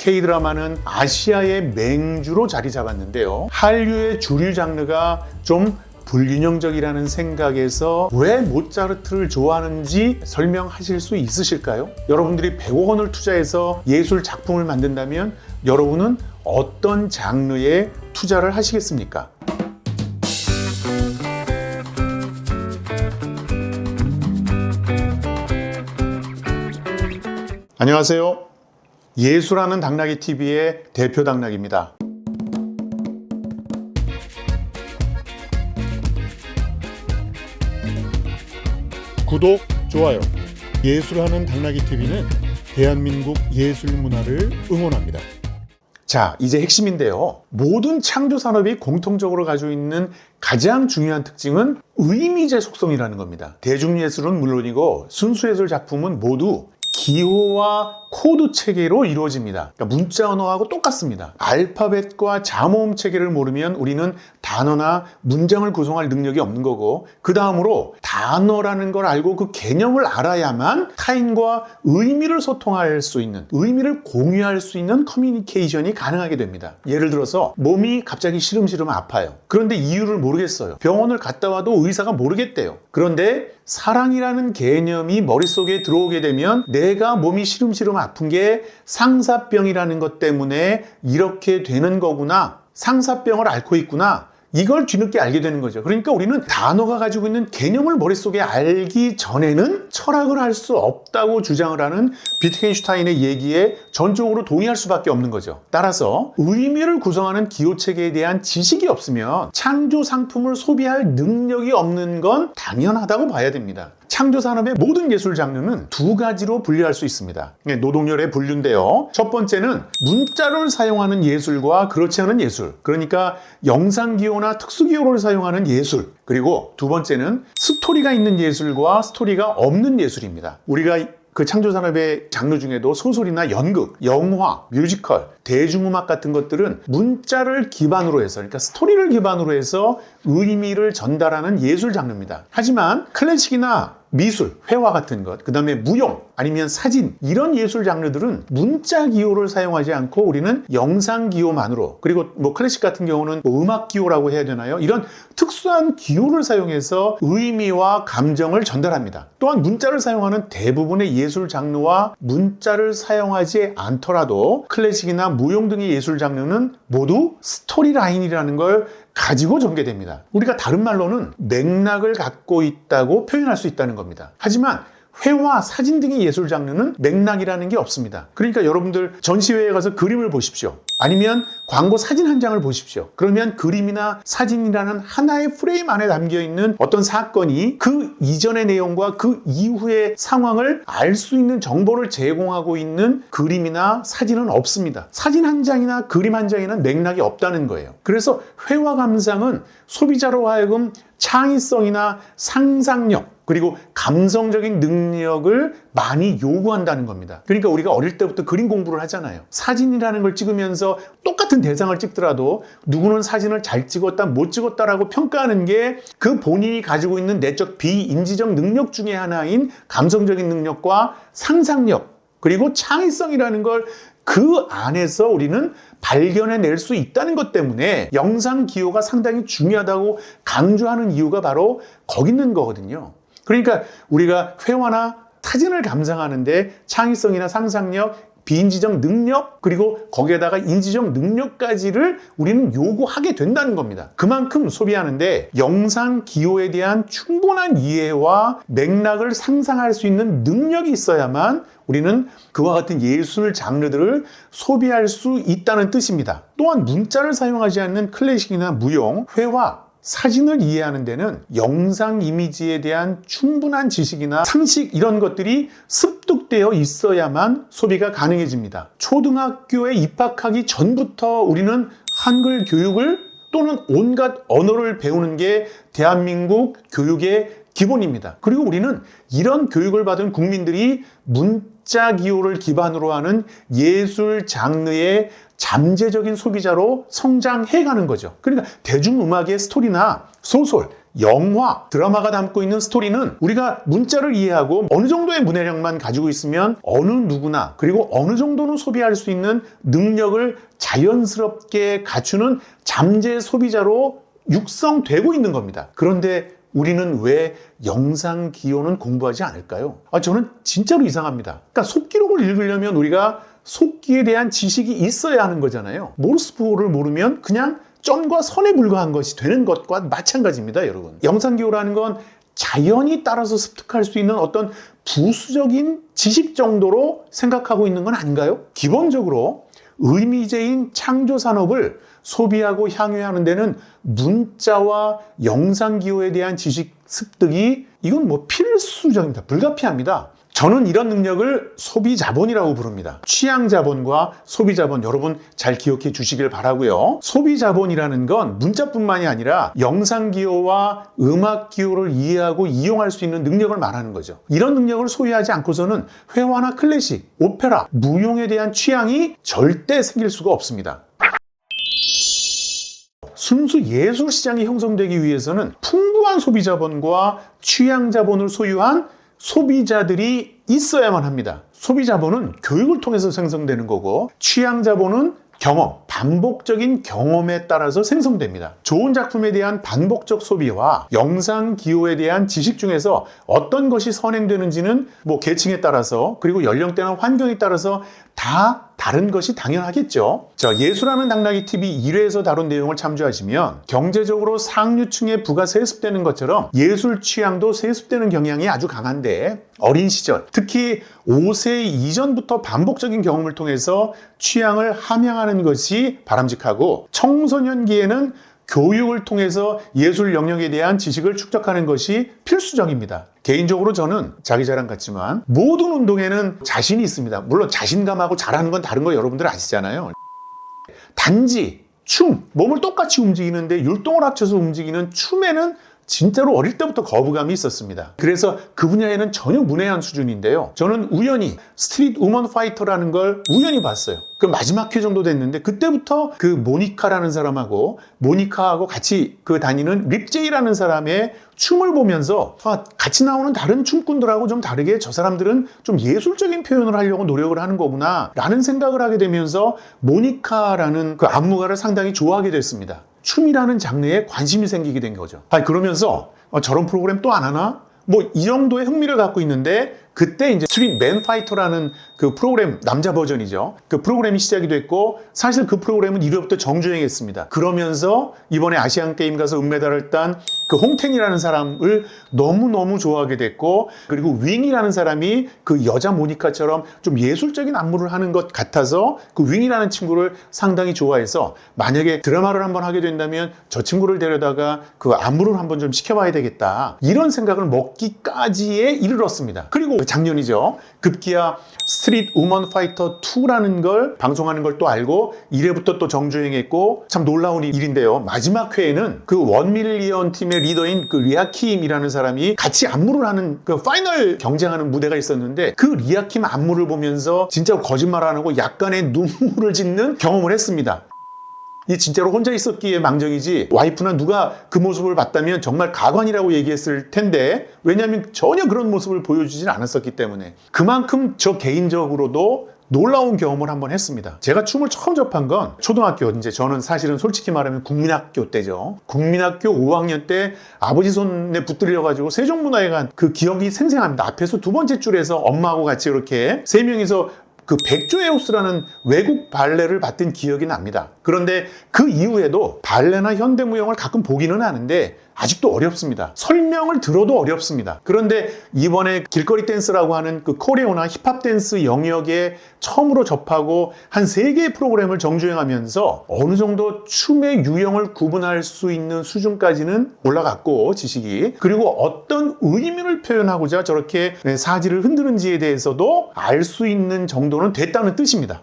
K드라마는 아시아의 맹주로 자리 잡았는데요. 한류의 주류 장르가 좀 불균형적이라는 생각에서 왜 모차르트를 좋아하는지 설명하실 수 있으실까요? 여러분들이 100억 원을 투자해서 예술 작품을 만든다면 여러분은 어떤 장르에 투자를 하시겠습니까? 안녕하세요. 예술하는 당나귀 TV의 대표 당나귀입니다. 구독, 좋아요. 예술하는 당나귀 TV는 대한민국 예술 문화를 응원합니다. 자, 이제 핵심인데요. 모든 창조 산업이 공통적으로 가지고 있는 가장 중요한 특징은 의미제 속성이라는 겁니다. 대중예술은 물론이고 순수예술 작품은 모두 기호와 코드 체계로 이루어집니다. 그러니까 문자 언어하고 똑같습니다. 알파벳과 자모음 체계를 모르면 우리는 단어나 문장을 구성할 능력이 없는 거고, 그 다음으로 단어라는 걸 알고 그 개념을 알아야만 타인과 의미를 소통할 수 있는, 의미를 공유할 수 있는 커뮤니케이션이 가능하게 됩니다. 예를 들어서 몸이 갑자기 시름시름 아파요. 그런데 이유를 모르겠어요. 병원을 갔다 와도 의사가 모르겠대요. 그런데 사랑이라는 개념이 머릿속에 들어오게 되면 내가 몸이 시름시름 아픈 게 상사병이라는 것 때문에 이렇게 되는 거구나, 상사병을 앓고 있구나, 이걸 뒤늦게 알게 되는 거죠. 그러니까 우리는 단어가 가지고 있는 개념을 머릿속에 알기 전에는 철학을 할 수 없다고 주장을 하는 비트겐슈타인의 얘기에 전적으로 동의할 수밖에 없는 거죠. 따라서 의미를 구성하는 기호체계에 대한 지식이 없으면 창조 상품을 소비할 능력이 없는 건 당연하다고 봐야 됩니다. 창조산업의 모든 예술 장르는 두 가지로 분류할 수 있습니다. 노동열의 분류인데요. 첫 번째는 문자를 사용하는 예술과 그렇지 않은 예술, 그러니까 영상기호나 특수기호를 사용하는 예술, 그리고 두 번째는 스토리가 있는 예술과 스토리가 없는 예술입니다. 우리가 그 창조산업의 장르 중에도 소설이나 연극, 영화, 뮤지컬, 대중음악 같은 것들은 문자를 기반으로 해서, 그러니까 스토리를 기반으로 해서 의미를 전달하는 예술 장르입니다. 하지만 클래식이나 미술, 회화 같은 것, 그 다음에 무용, 아니면 사진, 이런 예술 장르들은 문자 기호를 사용하지 않고 우리는 영상 기호만으로, 그리고 클래식 같은 경우는 음악 기호라고 해야 되나요? 이런 특수한 기호를 사용해서 의미와 감정을 전달합니다. 또한 문자를 사용하는 대부분의 예술 장르와 문자를 사용하지 않더라도 클래식이나 무용 등의 예술 장르는 모두 스토리라인이라는 걸 가지고 전개됩니다. 우리가 다른 말로는 맥락을 갖고 있다고 표현할 수 있다는 겁니다. 하지만 회화, 사진 등의 예술 장르는 맥락이라는 게 없습니다. 그러니까 여러분들 전시회에 가서 그림을 보십시오. 아니면 광고 사진 한 장을 보십시오. 그러면 그림이나 사진이라는 하나의 프레임 안에 담겨있는 어떤 사건이 그 이전의 내용과 그 이후의 상황을 알 수 있는 정보를 제공하고 있는 그림이나 사진은 없습니다. 사진 한 장이나 그림 한 장에는 맥락이 없다는 거예요. 그래서 회화 감상은 소비자로 하여금 창의성이나 상상력, 그리고 감성적인 능력을 많이 요구한다는 겁니다. 그러니까 우리가 어릴 때부터 그림 공부를 하잖아요. 사진이라는 걸 찍으면서 똑같은 대상을 찍더라도 누구는 사진을 잘 찍었다, 못 찍었다라고 평가하는 게 그 본인이 가지고 있는 내적 비인지적 능력 중에 하나인 감성적인 능력과 상상력, 그리고 창의성이라는 걸 그 안에서 우리는 발견해낼 수 있다는 것 때문에 영상 기호가 상당히 중요하다고 강조하는 이유가 바로 거기 있는 거거든요. 그러니까 우리가 회화나 사진을 감상하는데 창의성이나 상상력, 비인지적 능력, 그리고 거기에다가 인지적 능력까지를 우리는 요구하게 된다는 겁니다. 그만큼 소비하는데 영상 기호에 대한 충분한 이해와 맥락을 상상할 수 있는 능력이 있어야만 우리는 그와 같은 예술 장르들을 소비할 수 있다는 뜻입니다. 또한 문자를 사용하지 않는 클래식이나 무용, 회화, 사진을 이해하는 데는 영상 이미지에 대한 충분한 지식이나 상식, 이런 것들이 습득되어 있어야만 소비가 가능해집니다. 초등학교에 입학하기 전부터 우리는 한글 교육을 또는 온갖 언어를 배우는 게 대한민국 교육의 기본입니다. 그리고 우리는 이런 교육을 받은 국민들이 문자 기호를 기반으로 하는 예술 장르의 잠재적인 소비자로 성장해가는 거죠. 그러니까 대중음악의 스토리나 소설, 영화, 드라마가 담고 있는 스토리는 우리가 문자를 이해하고 어느 정도의 문해력만 가지고 있으면 어느 누구나 그리고 어느 정도는 소비할 수 있는 능력을 자연스럽게 갖추는 잠재 소비자로 육성되고 있는 겁니다. 그런데 우리는 왜 영상 기호는 공부하지 않을까요? 저는 진짜로 이상합니다. 그러니까 속기록을 읽으려면 우리가 속기에 대한 지식이 있어야 하는 거잖아요. 모르스포를 모르면 그냥 점과 선에 불과한 것이 되는 것과 마찬가지입니다, 여러분. 영상 기호라는 건 자연히 따라서 습득할 수 있는 어떤 부수적인 지식 정도로 생각하고 있는 건 아닌가요? 기본적으로 의미제인 창조 산업을 소비하고 향유하는 데는 문자와 영상 기호에 대한 지식 습득이 이건 필수적입니다. 불가피합니다. 저는 이런 능력을 소비자본이라고 부릅니다. 취향자본과 소비자본, 여러분 잘 기억해 주시길 바라고요. 소비자본이라는 건 문자뿐만이 아니라 영상기호와 음악기호를 이해하고 이용할 수 있는 능력을 말하는 거죠. 이런 능력을 소유하지 않고서는 회화나 클래식, 오페라, 무용에 대한 취향이 절대 생길 수가 없습니다. 순수 예술 시장이 형성되기 위해서는 풍부한 소비자본과 취향자본을 소유한 소비자들이 있어야만 합니다. 소비자본은 교육을 통해서 생성되는 거고 취향자본은 경험, 반복적인 경험에 따라서 생성됩니다. 좋은 작품에 대한 반복적 소비와 영상 기호에 대한 지식 중에서 어떤 것이 선행되는지는 계층에 따라서 그리고 연령대나 환경에 따라서 다 다른 것이 당연하겠죠. 예술하는 당나귀 TV 1회에서 다룬 내용을 참조하시면 경제적으로 상류층에 부가 세습되는 것처럼 예술 취향도 세습되는 경향이 아주 강한데 어린 시절, 특히 5세 이전부터 반복적인 경험을 통해서 취향을 함양하는 것이 바람직하고 청소년기에는 교육을 통해서 예술 영역에 대한 지식을 축적하는 것이 필수적입니다. 개인적으로 저는 자기 자랑 같지만 모든 운동에는 자신이 있습니다. 물론 자신감하고 잘하는 건 다른 거 여러분들 아시잖아요. 단지 춤, 몸을 똑같이 움직이는데 율동을 합쳐서 움직이는 춤에는 진짜로 어릴 때부터 거부감이 있었습니다. 그래서 그 분야에는 전혀 문외한 수준인데요. 저는 우연히 스트릿 우먼 파이터라는 걸 우연히 봤어요. 그 마지막 회 정도 됐는데 그때부터 그 모니카라는 사람하고 모니카하고 같이 다니는 립제이라는 사람의 춤을 보면서 같이 나오는 다른 춤꾼들하고 좀 다르게 저 사람들은 좀 예술적인 표현을 하려고 노력을 하는 거구나 라는 생각을 하게 되면서 모니카라는 그 안무가를 상당히 좋아하게 됐습니다. 춤이라는 장르에 관심이 생기게 된 거죠. 그러면서 저런 프로그램 또 안 하나? 이 정도의 흥미를 갖고 있는데 그때 이제 스트릿 맨 파이터라는 그 프로그램, 남자 버전이죠. 그 프로그램이 시작이 됐고 사실 그 프로그램은 1회부터 정주행했습니다. 그러면서 이번에 아시안 게임 가서 은메달을 딴 그 홍텐이라는 사람을 너무너무 좋아하게 됐고 그리고 윙이라는 사람이 그 여자 모니카처럼 좀 예술적인 안무를 하는 것 같아서 그 윙이라는 친구를 상당히 좋아해서 만약에 드라마를 한번 하게 된다면 저 친구를 데려다가 그 안무를 한번 좀 시켜봐야 되겠다 이런 생각을 먹기까지에 이르렀습니다. 그리고 작년이죠. 급기야 스트릿 우먼 파이터 2라는 걸 방송하는 걸 또 알고 1회부터 또 정주행했고 참 놀라운 일인데요. 마지막 회에는 그 1밀리언 팀의 리더인 그 리아킴이라는 사람이 같이 안무를 하는 그 파이널 경쟁하는 무대가 있었는데 그 리아킴 안무를 보면서 진짜 거짓말 안 하고 약간의 눈물을 짓는 경험을 했습니다. 이 진짜로 혼자 있었기에 망정이지 와이프나 누가 그 모습을 봤다면 정말 가관이라고 얘기했을 텐데 왜냐하면 전혀 그런 모습을 보여주진 않았었기 때문에 그만큼 저 개인적으로도 놀라운 경험을 한번 했습니다. 제가 춤을 처음 접한 건 초등학교, 이제 저는 사실은 솔직히 말하면 국민학교 때죠. 국민학교 5학년 때 아버지 손에 붙들려가지고 세종문화회관 그 기억이 생생합니다. 앞에서 두 번째 줄에서 엄마하고 같이 이렇게 세 명이서 그 백조의 호스라는 외국 발레를 봤던 기억이 납니다. 그런데 그 이후에도 발레나 현대무용을 가끔 보기는 하는데 아직도 어렵습니다. 설명을 들어도 어렵습니다. 그런데 이번에 길거리 댄스라고 하는 그 코레오나 힙합 댄스 영역에 처음으로 접하고 한 3개의 프로그램을 정주행하면서 어느 정도 춤의 유형을 구분할 수 있는 수준까지는 올라갔고 지식이 그리고 어떤 의미를 표현하고자 저렇게 사지를 흔드는지에 대해서도 알 수 있는 정도는 됐다는 뜻입니다.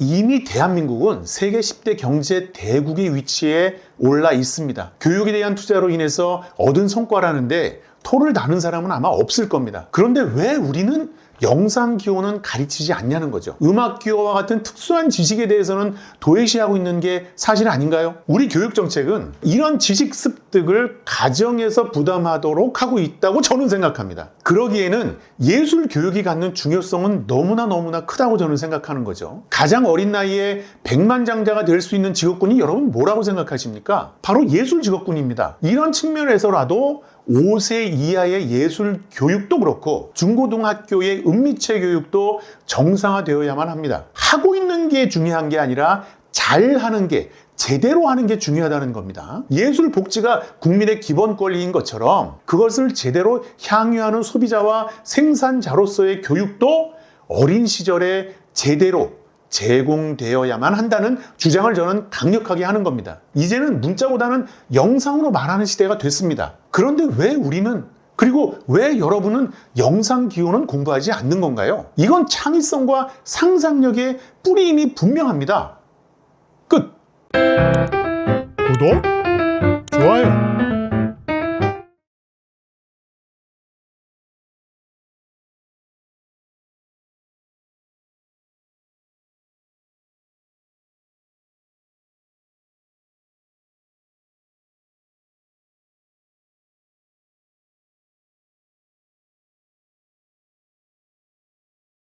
이미 대한민국은 세계 10대 경제 대국의 위치에 올라 있습니다. 교육에 대한 투자로 인해서 얻은 성과라는데 토를 다는 사람은 아마 없을 겁니다. 그런데 왜 우리는 영상 기호는 가르치지 않냐는 거죠. 음악 기호와 같은 특수한 지식에 대해서는 도외시하고 있는 게 사실 아닌가요? 우리 교육 정책은 이런 지식 습득을 가정에서 부담하도록 하고 있다고 저는 생각합니다. 그러기에는 예술 교육이 갖는 중요성은 너무나 크다고 저는 생각하는 거죠. 가장 어린 나이에 백만장자가 될 수 있는 직업군이 여러분 뭐라고 생각하십니까? 바로 예술 직업군입니다. 이런 측면에서라도 5세 이하의 예술 교육도 그렇고 중고등학교의 음미체 교육도 정상화되어야만 합니다. 하고 있는 게 중요한 게 아니라 잘하는 게, 제대로 하는 게 중요하다는 겁니다. 예술 복지가 국민의 기본 권리인 것처럼 그것을 제대로 향유하는 소비자와 생산자로서의 교육도 어린 시절에 제대로 제공되어야만 한다는 주장을 저는 강력하게 하는 겁니다. 이제는 문자보다는 영상으로 말하는 시대가 됐습니다. 그런데 왜 우리는, 그리고 왜 여러분은 영상 기호는 공부하지 않는 건가요? 이건 창의성과 상상력의 뿌리임이 분명합니다. 끝! 구독, 좋아요.